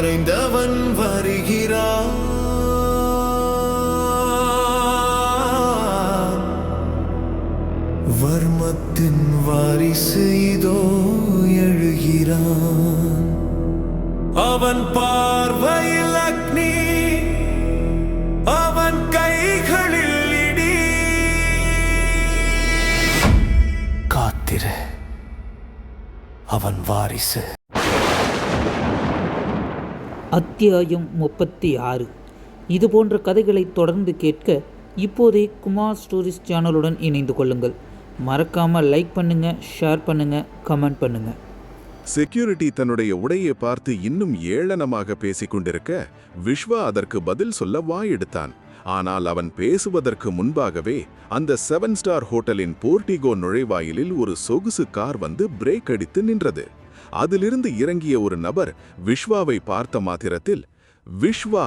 மறைந்தவன் வருகிறான். வர்மத்தின் வாரிசு இதோ எழுகிறான். அவன் பார்வையில் அக்னி, அவன் கைகளில் இடி. காத்திரு, அவன் வாரிசு. அத்தியாயம் 36. இதுபோன்ற கதைகளை தொடர்ந்து கேட்க இப்போதே குமார் ஸ்டோரிஸ் சேனலுடன் இணைந்து கொள்ளுங்கள். மறக்காமல் லைக் பண்ணுங்க, ஷேர் பண்ணுங்க, கமெண்ட் பண்ணுங்க. செக்யூரிட்டி தன்னுடைய உடையை பார்த்து இன்னும் ஏளனமாக பேசிக் கொண்டிருக்க விஸ்வா அதற்கு பதில் சொல்ல வாயெடுத்தான். ஆனால் அவன் பேசுவதற்கு முன்பாகவே அந்த 7 ஸ்டார் ஹோட்டலின் போர்டிகோ நுழைவாயிலில் ஒரு சொகுசு கார் வந்து பிரேக் அடித்து நின்றது. அதிலிருந்து இறங்கிய ஒரு நபர் விஸ்வாவை பார்த்த மாத்திரத்தில் விஸ்வா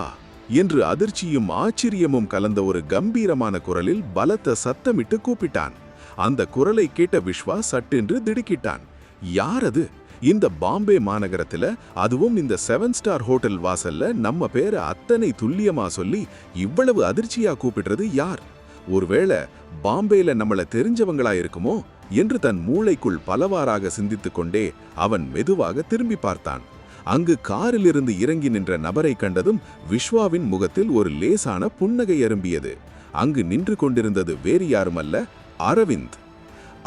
என்று அதிர்ச்சியும் ஆச்சரியமும் கலந்த ஒரு கம்பீரமான குரலில் பலத்த சத்தமிட்டு கூப்பிட்டான். அந்த குரலை கேட்ட விஸ்வா சட்டென்று திடுக்கிட்டான். யார் அது? இந்த பாம்பே மாநகரத்துல, அதுவும் இந்த 7 ஸ்டார் ஹோட்டல் வாசல்ல நம்ம பேரை அத்தனை துல்லியமா சொல்லி இவ்வளவு அதிர்ச்சியா கூப்பிடுறது யார்? ஒருவேளை பாம்பேல நம்மள தெரிஞ்சவங்களா இருக்குமோ என்று தன் மூளைக்குள் பலவாறாக சிந்தித்துக் கொண்டே அவன் மெதுவாக திரும்பி பார்த்தான். அங்கு காரிலிருந்து இறங்கி நின்ற நபரை கண்டதும் விஸ்வாவின் முகத்தில் ஒரு லேசான புன்னகை அரும்பியது. அங்கு நின்று கொண்டிருந்தது வேறு யாருமல்ல, அரவிந்த்.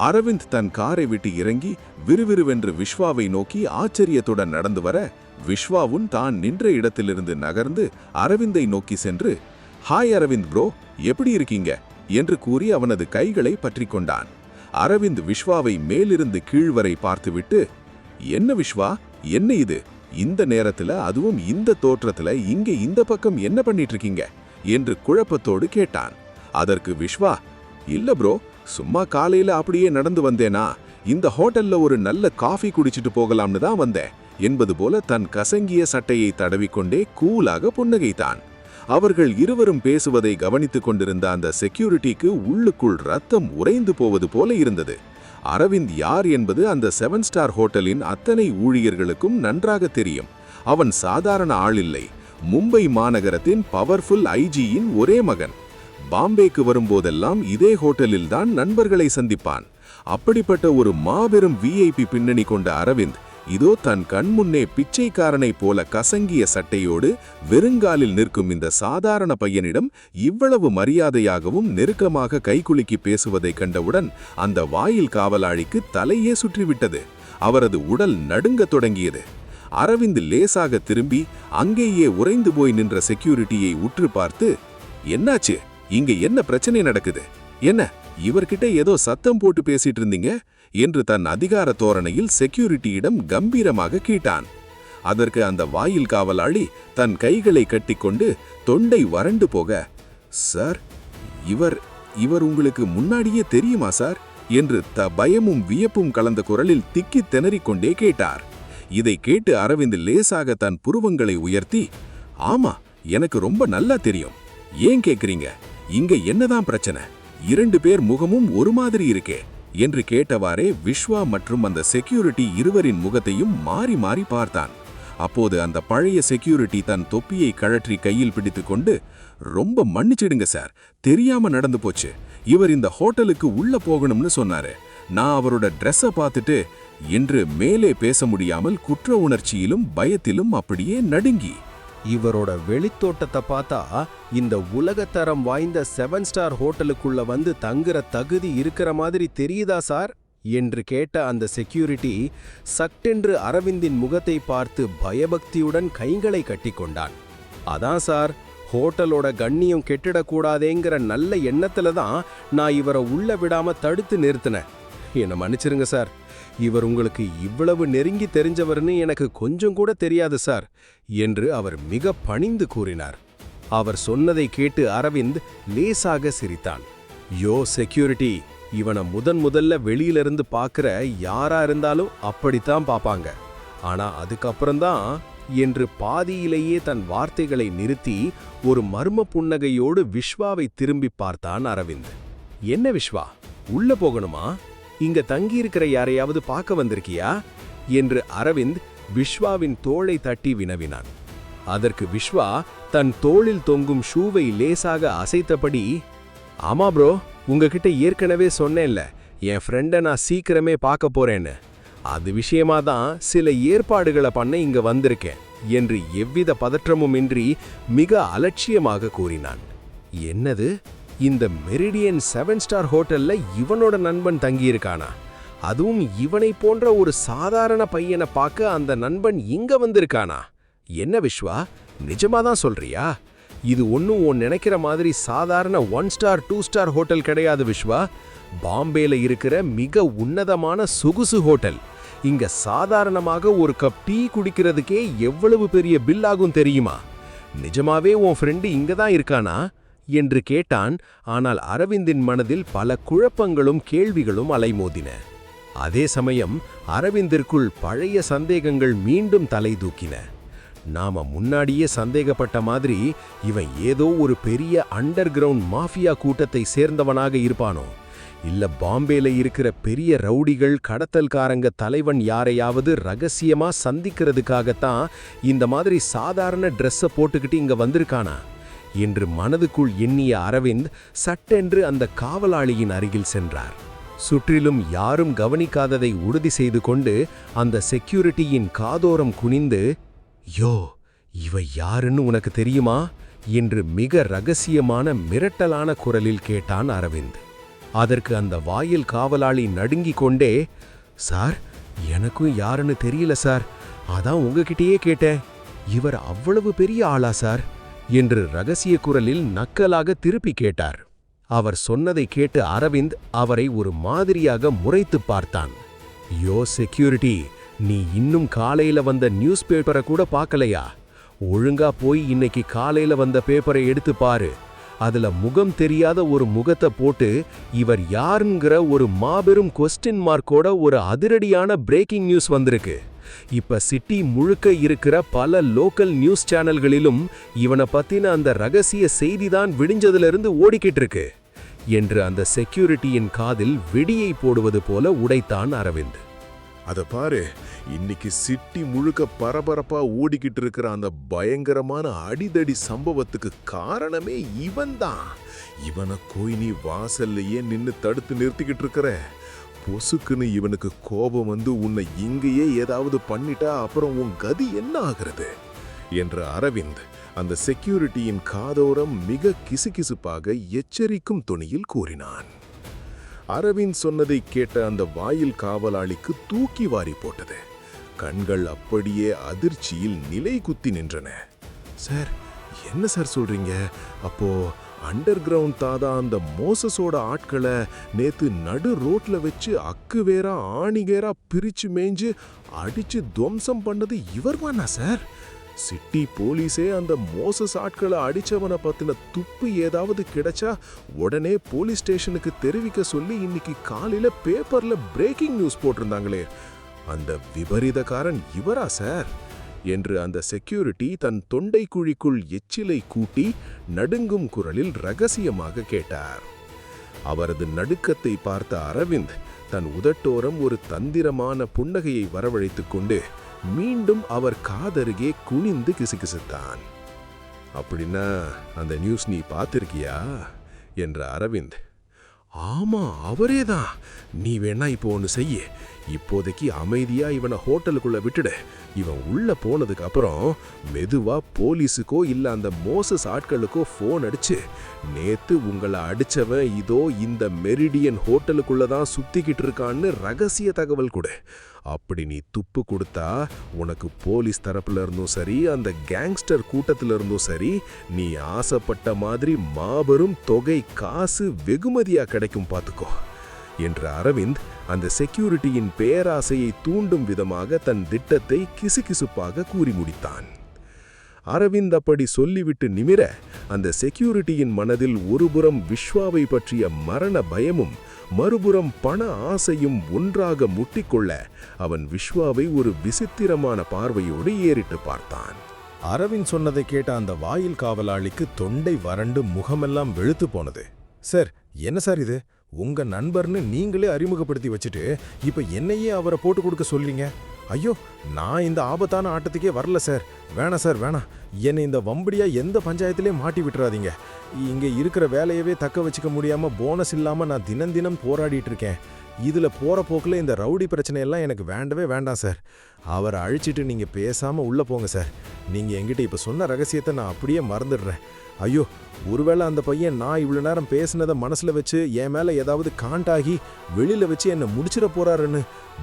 அரவிந்த் தன் காரை விட்டு இறங்கி விறுவிறுவென்று விஸ்வாவை நோக்கி ஆச்சரியத்துடன் நடந்து வர, விஸ்வாவும் தான் நின்ற இடத்திலிருந்து நகர்ந்து அரவிந்தை நோக்கி சென்று, ஹாய் அரவிந்த் ப்ரோ, எப்படி இருக்கீங்க என்று கூறி அவனது கைகளை பற்றி கொண்டான். அரவிந்த் விஸ்வாவை மேலிருந்து கீழ் வரை பார்த்துவிட்டு, என்ன விஸ்வா, என்ன இது இந்த நேரத்துல, அதுவும் இந்த தோற்றத்துல இங்கே இந்த பக்கம் என்ன பண்ணிட்டு இருக்கீங்க என்று குழப்பத்தோடு கேட்டான். அதற்கு விஸ்வா, இல்ல ப்ரோ, சும்மா காலையில அப்படியே நடந்து வந்தேனா, இந்த ஹோட்டல்ல ஒரு நல்ல காஃபி குடிச்சிட்டு போகலாம்னு தான் வந்தேன் என்பது போல தன் கசங்கிய சட்டையை தடவிக்கொண்டே கூலாக புன்னகைத்தான். அவர்கள் இருவரும் பேசுவதை கவனித்துக் கொண்டிருந்த அந்த செக்யூரிட்டிக்கு உள்ளுக்குள் ரத்தம் உறைந்து போவது போல இருந்தது. அரவிந்த் யார் என்பது அந்த 7 ஸ்டார் ஹோட்டலின் அத்தனை ஊழியர்களுக்கும் நன்றாக தெரியும். அவன் சாதாரண ஆள் இல்லை. மும்பை மாநகரத்தின் பவர்ஃபுல் ஐஜியின் ஒரே மகன். பாம்பேக்கு வரும்போதெல்லாம் இதே ஹோட்டலில் தான் நண்பர்களை சந்திப்பான். அப்படிப்பட்ட ஒரு மாபெரும் விஐபி பின்னணி கொண்ட அரவிந்த் இதோ தன் கண்முன்னே பிச்சைக்காரனை போல கசங்கிய சட்டையோடு வெறுங்காலில் நிற்கும் இந்த சாதாரண பையனிடம் இவ்வளவு மரியாதையாகவும் நெருக்கமாக கைகுலுக்கி பேசுவதை கண்டவுடன் அந்த வாயில் காவலாளிக்கு தலையே சுற்றிவிட்டது. அவரது உடல் நடுங்கத் தொடங்கியது. அரவிந்த் லேசாக திரும்பி அங்கேயே உறைந்து போய் நின்ற செக்யூரிட்டியை உற்று பார்த்து, என்னாச்சு, இங்க என்ன பிரச்சனை நடக்குது, என்ன இவர்கிட்ட ஏதோ சத்தம் போட்டு பேசிட்டு இருந்தீங்க என்று தன் அதிகார தோரணையில் செக்யூரிட்டியிடம் கம்பீரமாக கேட்டான். அதற்கு அந்த வாயில் காவலாளி தன் கைகளை கட்டிக்கொண்டு தொண்டை வறண்டு போக, சார், இவர் உங்களுக்கு முன்னாடியே தெரியுமா சார் என்று பயமும் வியப்பும் கலந்த குரலில் திக்கி திணறிக்கொண்டே கேட்டார். இதை கேட்டு அரவிந்த் லேசாக தன் புருவங்களை உயர்த்தி, ஆமா, எனக்கு ரொம்ப நல்லா தெரியும். ஏன் கேக்குறீங்க, இங்க என்னதான் பிரச்சனை, 2 பேர் முகமும் ஒரு மாதிரி இருக்கே என்று கேட்டவாறே விஸ்வா மற்றும் அந்த செக்யூரிட்டி இருவரின் முகத்தையும் மாறி மாறி பார்த்தான். அப்போது அந்த பழைய செக்யூரிட்டி தன் தொப்பியை கழற்றி கையில் பிடித்துக்கொண்டு, ரொம்ப மன்னிச்சிடுங்க சார், தெரியாம நடந்து போச்சு. இவர் இந்த ஹோட்டலுக்கு உள்ள போகணும்னு சொன்னாரு. நான் அவரோட ட்ரெஸ்ஸை பார்த்துட்டு என்று மேலே பேச முடியாமல் குற்ற உணர்ச்சியிலும் பயத்திலும் அப்படியே நடுங்கி, இவரோட வெளித்தோட்டத்தை பார்த்தா இந்த உலகத்தரம் வாய்ந்த 7 ஸ்டார் ஹோட்டலுக்குள்ள வந்து தங்குற தகுதி இருக்கிற மாதிரி தெரியுதா சார் என்று கேட்ட அந்த செக்யூரிட்டி சட்டென்று அரவிந்தின் முகத்தை பார்த்து பயபக்தியுடன் கைகளை கட்டிக்கொண்டான். அதான் சார், ஹோட்டலோட கண்ணியம் கெட்டிடக்கூடாதேங்கிற நல்ல எண்ணத்துல தான் நான் இவரை உள்ள விடாம தடுத்து நிறுத்தினேன். என்னை மன்னிச்சிருங்க சார், இவர் உங்களுக்கு இவ்வளவு நெருங்கி தெரிஞ்சவர்னு எனக்கு கொஞ்சம் கூட தெரியாது சார் என்று அவர் மிக பணிந்து கூறினார். அவர் சொன்னதை கேட்டு அரவிந்த் லேசாக சிரித்தான். யோ செக்யூரிட்டி, இவனை முதல்ல வெளியிலிருந்து பார்க்கிற யாரா இருந்தாலும் அப்படித்தான் பார்ப்பாங்க. ஆனா அதுக்கப்புறம்தான் என்று பாதியிலேயே தன் வார்த்தைகளை நிறுத்தி ஒரு மர்ம புன்னகையோடு விஸ்வாவை திரும்பி பார்த்தான் அரவிந்த். என்ன விஸ்வா, உள்ள போகணுமா? இங்க தங்கியிருக்கிற யாரையாவது பார்க்க வந்திருக்கியா என்று அரவிந்த் விஸ்வாவின் தோளை தட்டி வினவினான். அதற்கு விஸ்வா தன் தோளில் தொங்கும் ஷூவை லேசாக அசைத்தபடி, ஆமா ப்ரோ, உங்ககிட்ட ஏற்கனவே சொன்னேன்ல என் ஃப்ரெண்டை நான் சீக்கிரமே பார்க்க போறேன்னு. அது விஷயமா தான் சில ஏற்பாடுகளை பண்ண இங்க வந்திருக்கேன் என்று எவ்வித பதற்றமுமின்றி மிக அலட்சியமாக கூறினான். என்னது, இந்த மெரிடியன் 7 ஸ்டார் ஹோட்டல்ல இவனோட நண்பன் தங்கியிருக்கானா? அதுவும் இவனை போன்ற ஒரு சாதாரண பையனை பார்க்க அந்த நண்பன் இங்க வந்திருக்கானா? என்ன விஸ்வா, நிஜமாதான் சொல்றியா? இது ஒன்னும் உன் நினைக்கிற மாதிரி சாதாரண 1 ஸ்டார் 2 ஸ்டார் ஹோட்டல் கிடையாது விஸ்வா. பாம்பேல இருக்கிற மிக உன்னதமான சொகுசு ஹோட்டல். இங்க சாதாரணமாக ஒரு கப் டீ குடிக்கிறதுக்கே எவ்வளவு பெரிய பில் ஆகும் தெரியுமா? நிஜமாவே உன் ஃப்ரெண்டு இங்க தான் இருக்கானா என்று கேட்டான். ஆனால் அரவிந்தின் மனதில் பல குழப்பங்களும் கேள்விகளும் அலைமோதின. அதே சமயம் அரவிந்திற்குள் பழைய சந்தேகங்கள் மீண்டும் தலை தூக்கின. நாம முன்னாடியே சந்தேகப்பட்ட மாதிரி இவன் ஏதோ ஒரு பெரிய அண்டர் கிரவுண்ட் மாஃபியா கூட்டத்தை சேர்ந்தவனாக இருப்பானோ? இல்ல பாம்பேல இருக்கிற பெரிய ரவுடிகள் கடத்தல்காரங்க தலைவன் யாரையாவது ரகசியமா சந்திக்கிறதுக்காகத்தான் இந்த மாதிரி சாதாரண ட்ரெஸ்ஸை போட்டுக்கிட்டு இங்க வந்திருக்கானா என்று மனதுக்குள் எண்ணிய அரவிந்த் சட்டென்று அந்த காவலாளியின் அருகில் சென்றார். சுற்றிலும் யாரும் கவனிக்காததை உறுதி செய்து கொண்டு அந்த செக்யூரிட்டியின் காதோரம் குனிந்து, யோ, இவ யாருன்னு உனக்கு தெரியுமா என்று மிக ரகசியமான மிரட்டலான குரலில் கேட்டான் அரவிந்த். அதற்கு அந்த வாயில் காவலாளி நடுங்கிக் கொண்டே, சார், எனக்கும் யாருன்னு தெரியல சார், அதான் உங்ககிட்டயே கேட்டேன். இவர் அவ்வளவு பெரிய ஆளா சார் என்று ரகசிய குரலில் நக்கலாக திருப்பி கேட்டார். அவர் சொன்னதை கேட்டு அரவிந்த் அவரை ஒரு மாதிரியாக முறைத்து பார்த்தான். யோ செக்யூரிட்டி, நீ இன்னும் காலையில வந்த நியூஸ் பேப்பரை கூட பார்க்கலையா? ஒழுங்கா போய் இன்னைக்கு காலையில வந்த பேப்பரை எடுத்து பாரு. அதுல முகம் தெரியாத ஒரு முகத்தை போட்டு இவர் யாருங்கிற ஒரு மாபெரும் கொஸ்டின் மார்க்கோட ஒரு அதிரடியான பிரேக்கிங் நியூஸ் வந்திருக்கு. இப்ப சிட்டி முழுக்க இருக்கிற பல லோக்கல் நியூஸ் சேனல்களிலும் இவனை பத்தின அந்த ரகசிய செய்திதான் விடிஞ்சதிலிருந்து ஓடிக்கிட்டு இருக்கு என்று அந்த செக்யூரிட்டியின் காதில் வெடியை போடுவது போல உடைத்தான் அரவிந்த். அத பாரு, இன்னைக்கு சிட்டி முழுக்க பரபரப்பா ஓடிக்கிட்டு இருக்கிற அந்த பயங்கரமான அடிதடி சம்பவத்துக்கு காரணமே இவன்தான். இவனை கோய் நீ வாசல்லையே நின்னு தடுத்து நிறுத்திக்கிட்டு இருக்கிற. பொசுக்குன்னு இவனுக்கு கோபம் வந்து உன்னை இங்கேயே ஏதாவது பண்ணிட்டா அப்புறம் உன் கதி என்ன ஆகிறது என்று அரவிந்த் அந்த செக்யூரிட்டியின் காதோரம் மிக கிசுகிசுப்பாக எச்சரிக்கும் தொனியில் கூறினான். அரவிந்த் சொன்னதை கேட்ட அந்த வாயில் காவலாளிக்கு தூக்கி வாரி போட்டது. கண்கள் அப்படியே அதிர்ச்சியில் நிலை குத்தி நின்றன. சார், என்ன சார் சொல்றீங்க? அப்போ அண்டர் கிரவுண்ட் தாதா அந்த மோசஸோட ஆட்களை நேத்து நடு ரோட்ல வச்சு அக்கு வேறா ஆணி வேறா பிரிச்சு மேய்ஞ்சு அடிச்சு துவம்சம் பண்ணது இவர்வானா சார்? சிட்டி போலீஸே அந்த மோசஸ் ஆட்களை அடிச்சவனை பத்தின துப்பு ஏதாவது கிடைச்சா உடனே போலீஸ் ஸ்டேஷனுக்கு தெரிவிக்க சொல்லி இன்னைக்கு காலையில பேப்பர்ல பிரேக்கிங் நியூஸ் போட்டிருந்தாங்களே, அந்த விபரீதக்காரன் இவரா சார் என்று அந்த செக்யூரிட்டி தன் தொண்டை குழிக்குள் எச்சிலை கூட்டி நடுங்கும் குரலில் ரகசியமாக கேட்டார். அவரது நடுக்கத்தை பார்த்த அரவிந்த் தன் உதட்டோரம் ஒரு தந்திரமான புன்னகையை வரவழைத்துக் கொண்டு மீண்டும் அவர் காதருகே குனிந்து கிசுகிசுத்தான். அப்படின்னா அந்த நியூஸ் நீ பார்த்திருக்கியா என்ற அரவிந்த். ஆமா, அவரேதான். நீ வேணா இப்போ ஒன்று செய்ய. இப்போதைக்கு அமைதியா இவனை ஹோட்டலுக்குள்ள விட்டுடு. இவன் உள்ள போனதுக்கு அப்புறம் மெதுவா போலீஸுக்கோ இல்ல அந்த மோசஸ் ஆட்களுக்கோ போன் அடிச்சு, நேத்து உங்களை அடிச்சவன் இதோ இந்த மெரிடியன் ஹோட்டலுக்குள்ளதான் சுத்திக்கிட்டு இருக்கான்னு ரகசிய தகவல் கொடு. அப்படி நீ துப்பு கொடுத்தா உனக்கு போலீஸ் தரப்புல இருந்தும் சரி அந்த கேங்ஸ்டர் கூட்டத்தில இருந்தும் சரி நீ ஆசைப்பட்ட மாதிரி மாபெரும் தொகை காசு வெகுமதியா கிடைக்கும் பார்த்துக்கோ என்று அரவிந்த் அந்த செக்யூரிட்டியின் பேராசையை தூண்டும் விதமாக தன் திட்டத்தை கிசுகிசுப்பாக கூறி முடித்தான். அரவிந்த் அப்படி சொல்லிவிட்டு நிமிர அந்த செக்யூரிட்டியின் மனதில் ஒருபுறம் விஸ்வாவை பற்றிய மரண பயமும் மறுபுறம் பண ஆசையும் ஒன்றாக முட்டிக்கொள்ள அவன் விஸ்வாவை ஒரு விசித்திரமான பார்வையோடு ஏறிட்டு பார்த்தான். அரவிந்த் சொன்னதை கேட்ட அந்த வாயில் காவலாளிக்கு தொண்டை வறண்டு முகமெல்லாம் வெளுத்து போனது. சார், என்ன சார் இது? உங்க நண்பர்னு நீங்களே அறிமுகப்படுத்தி வச்சுட்டு இப்ப என்னையே அவரை போட்டு கொடுக்க சொல்றீங்க? ஐயோ, நான் இந்த ஆபத்தான ஆட்டத்துக்கே வரல சார். வேணாம் சார், வேணாம். என்னை இந்த வம்படியா எந்த பஞ்சாயத்திலையும் மாட்டி விட்டுறாதீங்க. இங்கே இருக்கிற வேலையவே தக்க வச்சுக்க முடியாமல் போனஸ் இல்லாமல் நான் தினம் தினம் போராடிட்டு இருக்கேன். இதில் போகிற போக்கில் இந்த ரவுடி பிரச்சனையெல்லாம் எனக்கு வேண்டவே வேண்டாம் சார். அவரை அழிச்சிட்டு நீங்கள் பேசாமல் உள்ளே போங்க சார். நீங்கள் என்கிட்ட இப்போ சொன்ன ரகசியத்தை நான் அப்படியே மறந்துடுறேன். ஐயோ, ஒருவேளை அந்த பையன் நான் இவ்வளோ நேரம் பேசினதை மனசில் வச்சு என் மேலே ஏதாவது காண்டாகி வெளியில் வச்சு என்னை முடிச்சிட போறாருன்னு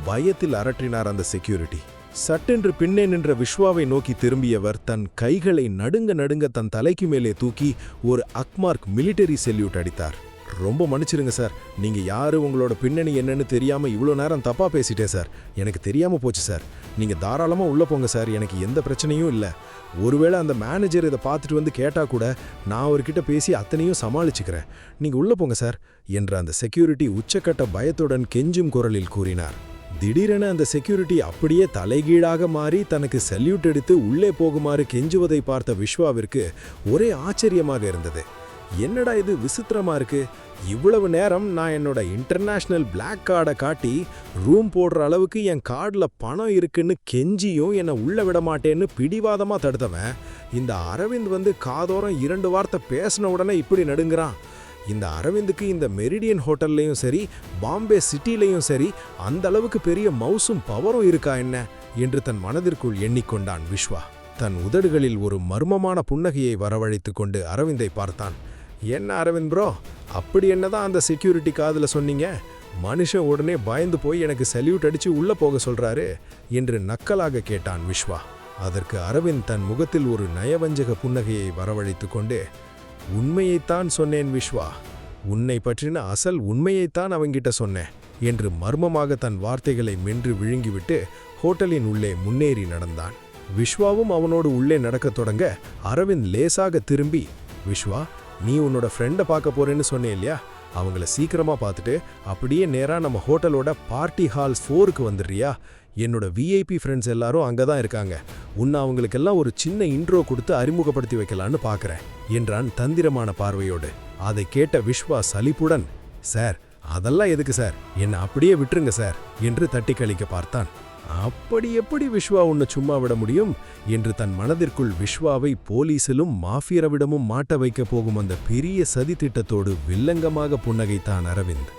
பயத்தில் அரற்றினார் அந்த செக்யூரிட்டி. சட்டென்று பின்னே நின்ற விஸ்வாவை நோக்கி திரும்பியவர் தன் கைகளை நடுங்க நடுங்க தன் தலைக்கு மேலே தூக்கி ஒரு அக்மார்க் மிலிட்டரி செல்யூட் அடித்தார். ரொம்ப மன்னிச்சிருங்க சார், நீங்க யாரு, உங்களோட பின்னணி என்னன்னு தெரியாம இவ்வளோ நேரம் தப்பா பேசிட்டேன் சார். எனக்கு தெரியாம போச்சு சார். நீங்க தாராளமா உள்ள போங்க சார், எனக்கு எந்த பிரச்சனையும் இல்லை. ஒருவேளை அந்த மேனேஜர் இதை பார்த்துட்டு வந்து கேட்டா கூட நான் அவர்கிட்ட பேசி அத்தனையும் சமாளிச்சுக்கிறேன். நீங்க உள்ள போங்க சார் என்ற அந்த செக்யூரிட்டி உச்சக்கட்ட பயத்துடன் கெஞ்சும் குரலில் கூறினார். திடீரென அந்த செக்யூரிட்டி அப்படியே தலைகீழாக மாறி தனக்கு சல்யூட் எடுத்து உள்ளே போகுமாறு கெஞ்சுவதை பார்த்த விஸ்வாவிற்கு ஒரே ஆச்சரியமாக இருந்தது. என்னடா இது விசித்திரமா இருக்கு, இவ்வளவு நேரம் நான் என்னோட இன்டர்நேஷனல் பிளாக் கார்டை காட்டி ரூம் போடுற அளவுக்கு என் கார்டில் பணம் இருக்குன்னு கெஞ்சியும் என்னை உள்ள விட மாட்டேன்னு பிடிவாதமாக தடுத்தவன் இந்த அரவிந்த் வந்து காதோரம் 2 வார்த்தை பேசின உடனே இப்படி நடுங்கிறான். இந்த அரவிந்துக்கு இந்த மெரிடியன் ஹோட்டல்லையும் சரி பாம்பே சிட்டிலையும் சரி அந்த அளவுக்கு பெரிய மவுசும் பவரும் இருக்கா என்ன என்று தன் மனதிற்குள் எண்ணிக்கொண்டான் விஸ்வா. தன் உதடுகளில் ஒரு மர்மமான புன்னகையை வரவழைத்து கொண்டு அரவிந்தை பார்த்தான். என்ன அரவிந்த் ப்ரோ, அப்படி என்னதான் அந்த செக்யூரிட்டி காதில் சொன்னீங்க? மனுஷன் உடனே பயந்து போய் எனக்கு சல்யூட் அடிச்சு உள்ள போக சொல்றாரு என்று நக்கலாக கேட்டான் விஸ்வா. அதற்கு அரவிந்த் தன் முகத்தில் ஒரு நயவஞ்சக புன்னகையை வரவழைத்து கொண்டு, உண்மையைத்தான் சொன்னேன் விஸ்வா, உன்னை பற்றின அசல் உண்மையைத்தான் அவங்கிட்ட சொன்னேன் என்று மர்மமாக தன் வார்த்தைகளை மென்று விழுங்கிவிட்டு ஹோட்டலின் உள்ளே முன்னேறி நடந்தான். விஸ்வாவும் அவனோடு உள்ளே நடக்கத் தொடங்க அரவிந்த் லேசாக திரும்பி, விஸ்வா, நீ உன்னோட ஃப்ரெண்டை பார்க்க போறேன்னு சொன்னே இல்லையா, அவங்கள சீக்கிரமா பார்த்துட்டு அப்படியே நேரா நம்ம ஹோட்டலோட பார்ட்டி ஹால்ஸ் 4க்கு வந்துடுறியா? என்னோட விஐபி ஃப்ரெண்ட்ஸ் எல்லாரும் அங்கே தான் இருக்காங்க. உன்னை அவங்களுக்கெல்லாம் ஒரு சின்ன இன்ட்ரோ கொடுத்து அறிமுகப்படுத்தி வைக்கலான்னு பார்க்குறேன் என்றான் தந்திரமான பார்வையோடு. அதை கேட்ட விஸ்வா சலிப்புடன், சார் அதெல்லாம் எதுக்கு சார், என்னை அப்படியே விட்டுருங்க சார் என்று தட்டி கழிக்க பார்த்தான். அப்படி எப்படி விஸ்வா உன்னை சும்மா விட முடியும் என்று தன் மனதிற்குள் விஸ்வாவை போலீசிலும் மாஃபியரவிடமும் மாட்ட வைக்க போகும் அந்த பெரிய சதி திட்டத்தோடு வில்லங்கமாக புன்னகைத்தான் அரவிந்த்.